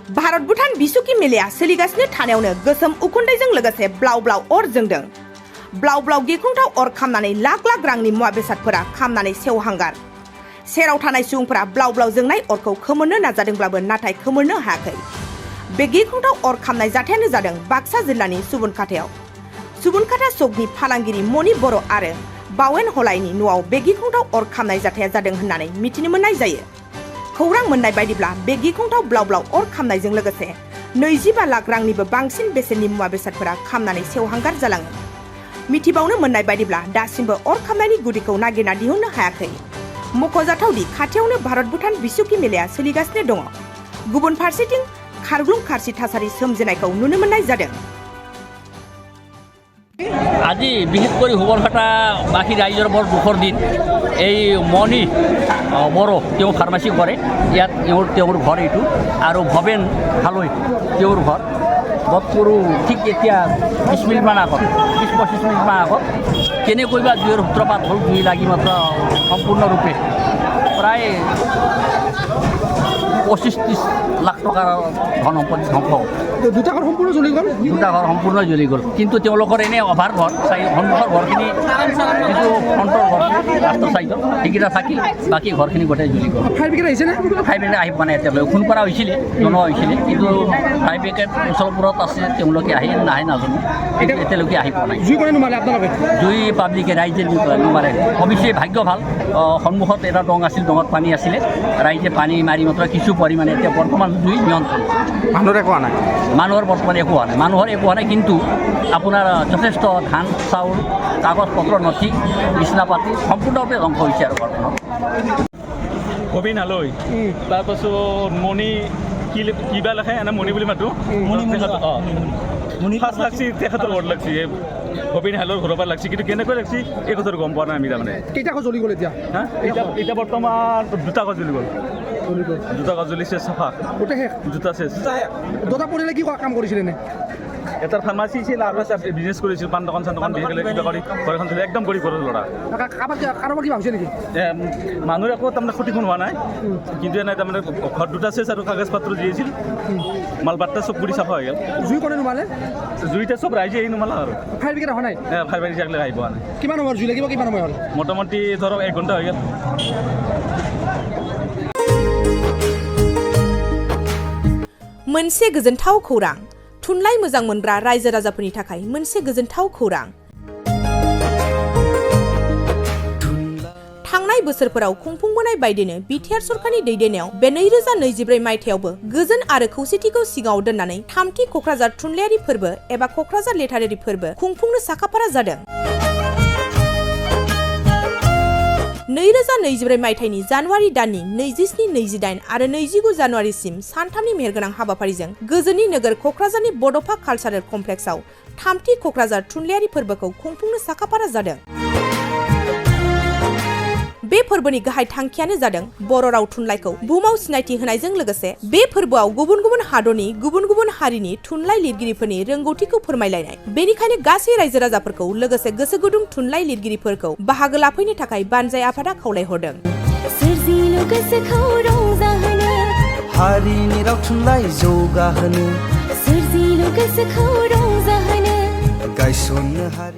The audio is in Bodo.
भारत भुटान बिसुखि मेलाया सोलिगासिनो थानायावनो गोसोम उखुन्दैजों लोगोसे ब्लाव ब्लाव अर जोंदों। ब्लाव ब्लाव गिख्रंथाव अर खामनानै लाख लाख रांनि मुवा बेसादफोरा खामनानै सेवहांगार। सेराव थानाय सुबुंफोरा ब्लाव ब्लाव जोंनाय अरखौ खोमोरनो नाजादोंब्लाबो नाथाय खोमोरनो हायाखै। बे गिख्रंथाव अर खामनाय जाथायानो जादों बाक्सा जिल्लानि सुबुनखाथायाव। सुबुनखाथा सकनि फालांगिरि मणि बर' आरो बावेन हलाइनि न'आव बे गिख्रंथाव अर खामनाय जाथाया जादों होननानै मिथिनो मोननाय जायो। खौरां मोननाय बायदिब्ला बे गिख्रंथाव ब्लाव ब्लाव अर खामनायजों लोगोसे 25 लाख रांनिबो बांसिन बेसेननि मुवा बेसादफोरा खामनानै सेवहांगार जालाङो। मिथिबावनो मोननाय बायदिब्ला दासिमबो अर खामनायनि गुदिखौ नागिरना दिहुननो हायाखै। मख'जाथावदि खाथियावनो भारत भुटान बिसुखि मेलाया सोलिगासिनो दङ। गुबुन फारसेथिं खारग्लुं खारसि थासारि सोमजिनायखौ नुनो मोननाय जादों। আজি বিশেষকৈ সুবনখাটা বাকী ৰাইজৰ বৰ দুখৰ দিন। এই মণি বড়ো তেওঁ ফাৰ্মাচী কৰে, ইয়াত তেওঁৰ ঘৰ এইটো, আৰু ভৱেন হালৈ তেওঁৰ ঘৰ। বতকৰো ঠিক এতিয়া 20 মিনিটমান আগত 20-25 মিনিটমান আগত কেনেকৈ বা জুইৰ সূত্ৰপাত হ'ল। জুই লাগি মাত্ৰ সম্পূৰ্ণৰূপে প্ৰায় 25-30 লাখ টকাৰ ধন সম্পত্তি ধ্বংস হ'ল। দুটা ঘৰ সম্পূৰ্ণ জ্বলি গ'ল। দুটা ঘৰ সম্পূৰ্ণ জ্বলি গ'ল, কিন্তু তেওঁলোকৰ এনে অভাৰ ঘৰ সন্মুখৰ ঘৰখিনি যিটো ফ্ৰণ্টৰ ঘৰ ৰাস্তাৰ চাইডত সেইকেইটা থাকিল, বাকী ঘৰখিনি গোটেই জ্বলি গ'ল। ফায়াৰ ব্ৰিগেড আহিছেনে? ফায়াৰ ব্ৰিগেড আহি পোৱা নাই এতিয়ালৈকে। ফোন কৰা হৈছিলে, জনোৱা হৈছিলে, কিন্তু ফায়াৰ ব্ৰিগেড ওচৰবোৰত আছে, তেওঁলোকে আহি নাহে নাজানো, এতিয়ালৈকে আহি পোৱা নাই। জুই কোনে নুমালে আপোনালোকে? জুই পাব্লিকে ৰাইজে নুমাৰে। অৱশ্যে ভাগ্য ভাল, সন্মুখত এটা দং আছিল, দঙত পানী আছিলে, ৰাইজে পানী মাৰি মাত্ৰ কিছু পৰিমাণে এতিয়া বৰ্তমান জুই নিয়ন্ত্ৰণ। মানুহৰ একো হোৱা নাই? মানুহৰ বৰ্তমান একো হোৱা নাই, মানুহৰ একো হোৱা নাই, কিন্তু আপোনাৰ যথেষ্ট ধান চাউল কাগজ পত্ৰ নথি বিচনা পাতি সম্পূৰ্ণৰূপে ধ্বংস হৈছে। আৰু ঘৰখনত ভৱেন হালৈ, তাৰপাছত মণি কিবা লেখে এনে মণি বুলি মাতো। ফাৰ্ষ্ট লাগছি তেখেতৰ ঘৰত লাগছি, ভৱেন হালৈৰ ঘৰৰ পৰা লাগছি, কিন্তু কেনেকৈ লাগছি এই কথাটো গম পোৱা নাই আমি। তাৰমানে কেইটা ঘৰ জ্বলি গ'ল এতিয়া? এতিয়া বৰ্তমান দুটা ঘৰ জ্বলি গ'ল। দুটা ঘৰ জ্বলিছে, চাফা গোটেই শেষ। দুটা চেচ। দুটা পৰিয়ালে কি কাম কৰিছিলে নে? এটাৰ ফাৰ্মাচী আছিল আৰু বিজনেছ কৰিছিল, পাণ দোকান চান দোকান কিবা কৰি ঘৰ এখন চলি একদম গৰীব ঘৰৰ ল'ৰা। কাৰোবাৰ কিবা হৈছে নেকি? মানুহৰ একো তাৰমানে ক্ষতিপূৰণ হোৱা নাই, কিন্তু এনে তাৰমানে ঘৰ দুটা চেচ আৰু কাগজ পত্ৰ যি আছিল মাল বাৰ্তা চব কৰি চাফা হৈ গ'ল। জুই কোনে নুমালে? জুইতে চব ৰাইজে আহি নুমালা আৰু। ফায়াৰ ব্ৰিগেড অহা নাই? ফায়াৰ ব্ৰিগেড আগলৈ আহি পোৱা নাই। কিমান সময় জুই লাগিব? কিমান সময় হ'ল? মোটামুটি ধৰক 1 ঘণ্টা হৈ গ'ল। मोनसे गोजोनथाव खौरां, थुनलाइ मोजां मोनग्रा रायजो राजाफोरनि थाखाय मोनसे गोजोनथाव खौरां। थांनाय बोसोरफोराव खुंफुंबोनाय बायदिनो बिटिआर सरकारनि दैदेननायाव बे 2024 मायथाइयावबो गोजोन आरो खौसेथिखौ सिगाङाव दोननानै थामथि क'क्राझार थुनलाइयारि फोरबो एबा क'क्राझार लेटारारि फोरबो खुंफुंनो साखाफारा जादों। 2024 मायथाइनि जानुवारि दाननि 27, 28 आरो 29 जानुवारिसिम सानथामनि मेहेरगोनां हाबाफारिजों गोजोननि नोगोर क'क्राझारनि बड'फा कालचारेल कमप्लेक्सआव थामथि क'क्राझार थुनलाइयारि फोरबोखौ खुंफुंनो साखाफारा जादों। बे फोरबोनि गाहाय थांखियानो जादों बर' राव थुनलाइखौ बुहुमाव सिनायथि होनायजों लोगोसे बे फोरबोआव गुबुन गुबुन हादरनि गुबुन गुबुन हारिनि थुनलाइ लिरगिरिफोरनि रोंगौथिखौ फोरमायलायनाय। बेनिखायनो गासै रायजो राजाफोरखौ लोगोसे गोसो गुदुं थुनलाइ लिरगिरिफोरखौ बाहागो लाफैनो थाखाय बानजाय आफादा खावलायहरदों। हारिनि राव थुनलाइ जौगाहोनो गायसननो हारि